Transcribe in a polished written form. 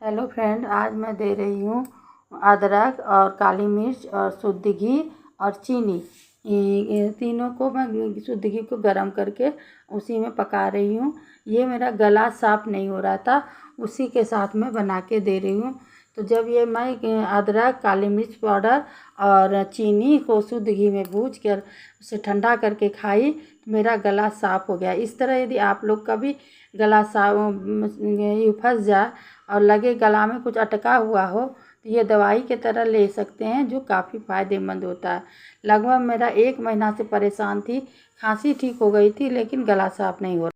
Hello friend, आज मैं दे रही हूँ अदरक और काली मिर्च और शुद्ध घी और चीनी। ये तीनों को मैं शुद्ध घी को गरम करके उसी में पका रही हूँ। ये मेरा गला साफ़ नहीं हो रहा था, उसी के साथ मैं बना के दे रही हूँ। तो जब ये मैं अदरक, काली मिर्च पाउडर और चीनी को शुद्ध घी में भूज कर उसे ठंडा करके खाई तो मेरा गला साफ़ हो गया। इस तरह यदि आप लोग का भी गला फंस जाए और लगे गला में कुछ अटका हुआ हो तो ये दवाई के तरह ले सकते हैं, जो काफ़ी फ़ायदेमंद होता है। लगभग मेरा 1 महीना से परेशान थी, खांसी ठीक हो गई थी लेकिन गला साफ़ नहीं हो रहा।